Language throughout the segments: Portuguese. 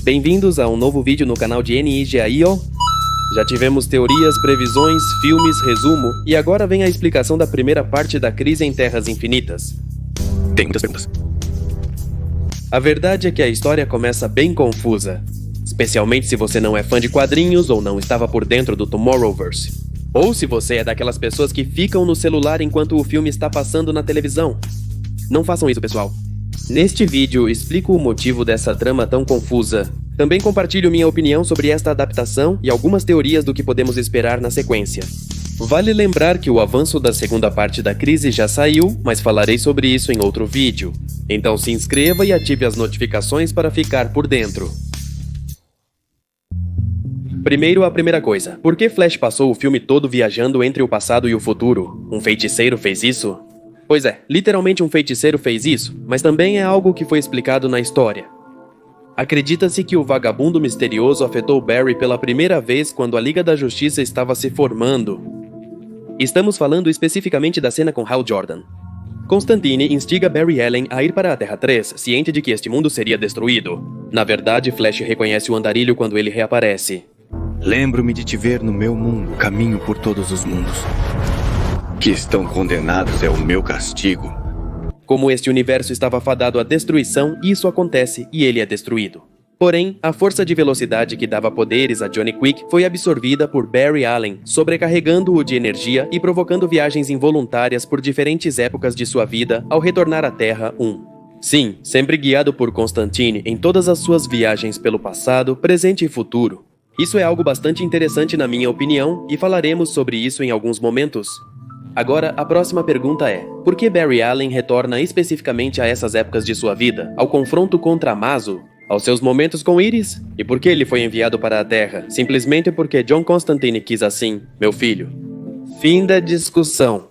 Bem-vindos a um novo vídeo no canal de NIGAIO. Já tivemos teorias, previsões, filmes, resumo, e agora vem a explicação da primeira parte da Crise em Terras Infinitas. Tem muitas perguntas. A verdade é que a história começa bem confusa, especialmente se você não é fã de quadrinhos ou não estava por dentro do Tomorrowverse. Ou se você é daquelas pessoas que ficam no celular enquanto o filme está passando na televisão. Não façam isso, pessoal. Neste vídeo, explico o motivo dessa trama tão confusa. Também compartilho minha opinião sobre esta adaptação e algumas teorias do que podemos esperar na sequência. Vale lembrar que o avanço da segunda parte da crise já saiu, mas falarei sobre isso em outro vídeo. Então se inscreva e ative as notificações para ficar por dentro. Primeiro, a primeira coisa. Por que Flash passou o filme todo viajando entre o passado e o futuro? Um feiticeiro fez isso? Pois é, literalmente um feiticeiro fez isso, mas também é algo que foi explicado na história. Acredita-se que o vagabundo misterioso afetou Barry pela primeira vez quando a Liga da Justiça estava se formando. Estamos falando especificamente da cena com Hal Jordan. Constantine instiga Barry Allen a ir para a Terra 3, ciente de que este mundo seria destruído. Na verdade, Flash reconhece o andarilho quando ele reaparece. Lembro-me de te ver no meu mundo, caminho por todos os mundos. Que estão condenados é o meu castigo. Como este universo estava fadado à destruição, isso acontece e ele é destruído. Porém, a força de velocidade que dava poderes a Johnny Quick foi absorvida por Barry Allen, sobrecarregando-o de energia e provocando viagens involuntárias por diferentes épocas de sua vida ao retornar à Terra 1. Sim, sempre guiado por Constantine em todas as suas viagens pelo passado, presente e futuro. Isso é algo bastante interessante na minha opinião, e falaremos sobre isso em alguns momentos. Agora, a próxima pergunta é: por que Barry Allen retorna especificamente a essas épocas de sua vida, ao confronto contra Amazo, aos seus momentos com Iris? E por que ele foi enviado para a Terra? Simplesmente porque John Constantine quis assim, meu filho. Fim da discussão.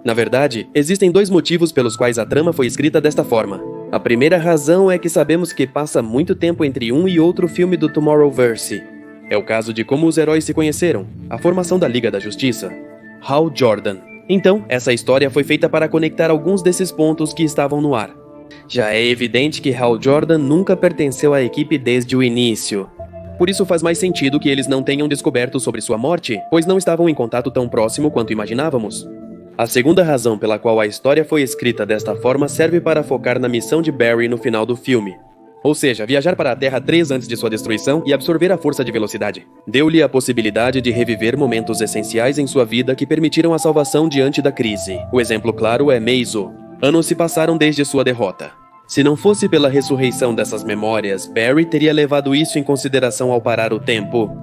Na verdade, existem dois motivos pelos quais a trama foi escrita desta forma. A primeira razão é que sabemos que passa muito tempo entre um e outro filme do Tomorrowverse. É o caso de como os heróis se conheceram, a formação da Liga da Justiça. Hal Jordan. Então, essa história foi feita para conectar alguns desses pontos que estavam no ar. Já é evidente que Hal Jordan nunca pertenceu à equipe desde o início. Por isso faz mais sentido que eles não tenham descoberto sobre sua morte, pois não estavam em contato tão próximo quanto imaginávamos. A segunda razão pela qual a história foi escrita desta forma serve para focar na missão de Barry no final do filme. Ou seja, viajar para a Terra 3 antes de sua destruição e absorver a força de velocidade. Deu-lhe a possibilidade de reviver momentos essenciais em sua vida que permitiram a salvação diante da crise. O exemplo claro é Meizo. Anos se passaram desde sua derrota. Se não fosse pela ressurreição dessas memórias, Barry teria levado isso em consideração ao parar o tempo.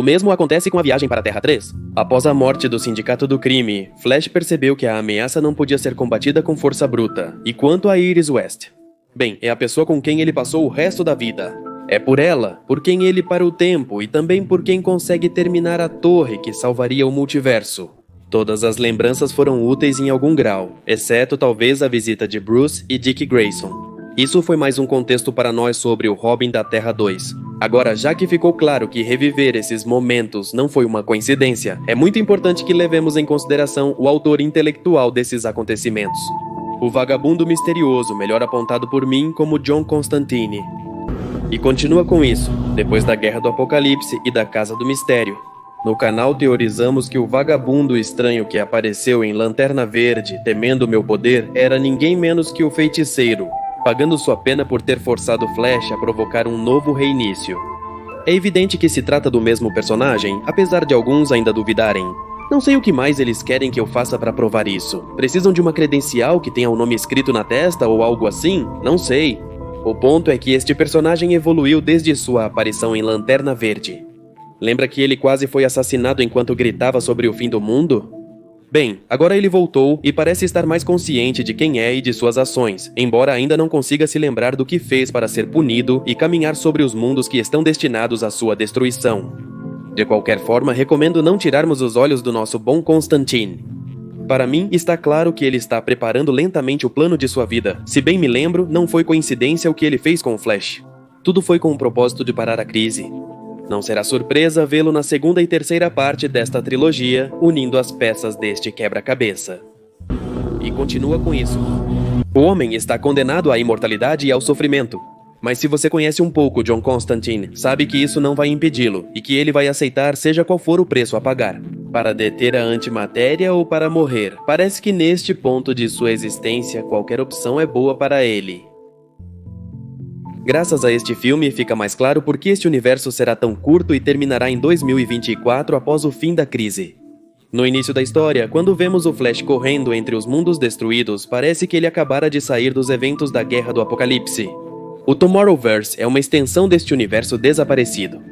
O mesmo acontece com a viagem para a Terra 3. Após a morte do Sindicato do Crime, Flash percebeu que a ameaça não podia ser combatida com força bruta. E quanto a Iris West? Bem, é a pessoa com quem ele passou o resto da vida. É por ela, por quem ele para o tempo e também por quem consegue terminar a torre que salvaria o multiverso. Todas as lembranças foram úteis em algum grau, exceto talvez a visita de Bruce e Dick Grayson. Isso foi mais um contexto para nós sobre o Robin da Terra 2. Agora, já que ficou claro que reviver esses momentos não foi uma coincidência, é muito importante que levemos em consideração o autor intelectual desses acontecimentos. O vagabundo misterioso, melhor apontado por mim como John Constantine. E continua com isso, depois da Guerra do Apocalipse e da Casa do Mistério. No canal teorizamos que o vagabundo estranho que apareceu em Lanterna Verde, temendo meu poder, era ninguém menos que o feiticeiro, pagando sua pena por ter forçado Flash a provocar um novo reinício. É evidente que se trata do mesmo personagem, apesar de alguns ainda duvidarem. Não sei o que mais eles querem que eu faça para provar isso. Precisam de uma credencial que tenha o nome escrito na testa ou algo assim? Não sei. O ponto é que este personagem evoluiu desde sua aparição em Lanterna Verde. Lembra que ele quase foi assassinado enquanto gritava sobre o fim do mundo? Bem, agora ele voltou e parece estar mais consciente de quem é e de suas ações, embora ainda não consiga se lembrar do que fez para ser punido e caminhar sobre os mundos que estão destinados à sua destruição. De qualquer forma, recomendo não tirarmos os olhos do nosso bom Constantine. Para mim, está claro que ele está preparando lentamente o plano de sua vida. Se bem me lembro, não foi coincidência o que ele fez com o Flash. Tudo foi com o propósito de parar a crise. Não será surpresa vê-lo na segunda e terceira parte desta trilogia, unindo as peças deste quebra-cabeça. E continua com isso. O homem está condenado à imortalidade e ao sofrimento. Mas se você conhece um pouco John Constantine, sabe que isso não vai impedi-lo, e que ele vai aceitar seja qual for o preço a pagar. Para deter a antimatéria ou para morrer. Parece que neste ponto de sua existência, qualquer opção é boa para ele. Graças a este filme, fica mais claro por que este universo será tão curto e terminará em 2024 após o fim da crise. No início da história, quando vemos o Flash correndo entre os mundos destruídos, parece que ele acabara de sair dos eventos da Guerra do Apocalipse. O Tomorrowverse é uma extensão deste universo desaparecido.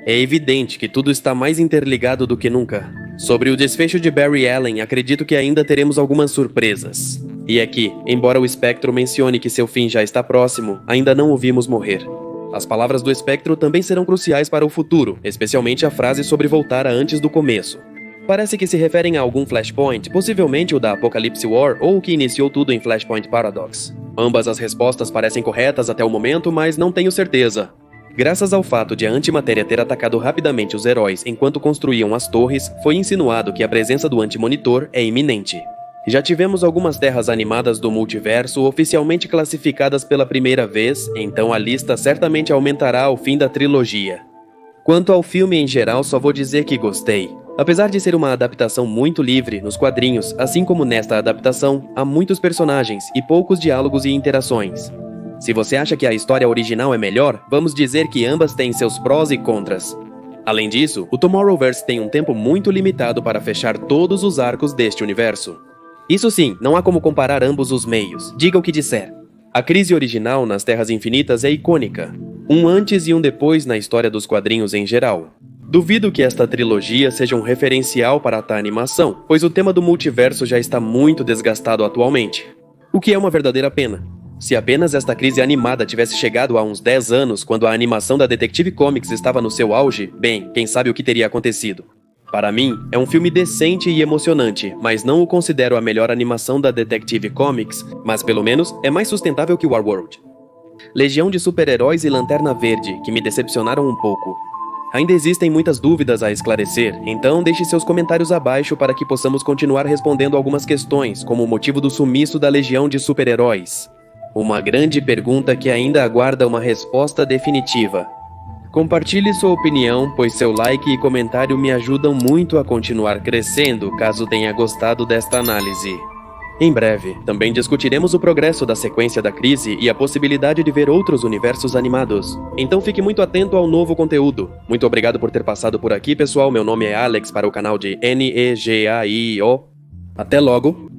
É evidente que tudo está mais interligado do que nunca. Sobre o desfecho de Barry Allen, acredito que ainda teremos algumas surpresas. E aqui, embora o Espectro mencione que seu fim já está próximo, ainda não o vimos morrer. As palavras do Espectro também serão cruciais para o futuro, especialmente a frase sobre voltar a antes do começo. Parece que se referem a algum Flashpoint, possivelmente o da Apocalypse War ou o que iniciou tudo em Flashpoint Paradox. Ambas as respostas parecem corretas até o momento, mas não tenho certeza. Graças ao fato de a antimatéria ter atacado rapidamente os heróis enquanto construíam as torres, foi insinuado que a presença do Antimonitor é iminente. Já tivemos algumas terras animadas do multiverso oficialmente classificadas pela primeira vez, então a lista certamente aumentará ao fim da trilogia. Quanto ao filme em geral, só vou dizer que gostei. Apesar de ser uma adaptação muito livre, nos quadrinhos, assim como nesta adaptação, há muitos personagens e poucos diálogos e interações. Se você acha que a história original é melhor, vamos dizer que ambas têm seus prós e contras. Além disso, o Tomorrowverse tem um tempo muito limitado para fechar todos os arcos deste universo. Isso sim, não há como comparar ambos os meios, diga o que disser. A crise original nas Terras Infinitas é icônica, um antes e um depois na história dos quadrinhos em geral. Duvido que esta trilogia seja um referencial para a animação, pois o tema do multiverso já está muito desgastado atualmente. O que é uma verdadeira pena. Se apenas esta crise animada tivesse chegado há uns 10 anos, quando a animação da Detective Comics estava no seu auge, bem, quem sabe o que teria acontecido. Para mim, é um filme decente e emocionante, mas não o considero a melhor animação da Detective Comics, mas pelo menos é mais sustentável que Warworld. Legião de Super-Heróis e Lanterna Verde, que me decepcionaram um pouco. Ainda existem muitas dúvidas a esclarecer, então deixe seus comentários abaixo para que possamos continuar respondendo algumas questões, como o motivo do sumiço da Legião de Super-Heróis. Uma grande pergunta que ainda aguarda uma resposta definitiva. Compartilhe sua opinião, pois seu like e comentário me ajudam muito a continuar crescendo, caso tenha gostado desta análise. Em breve, também discutiremos o progresso da sequência da crise e a possibilidade de ver outros universos animados. Então fique muito atento ao novo conteúdo. Muito obrigado por ter passado por aqui, pessoal. Meu nome é Alex para o canal de NEGAIO. Até logo!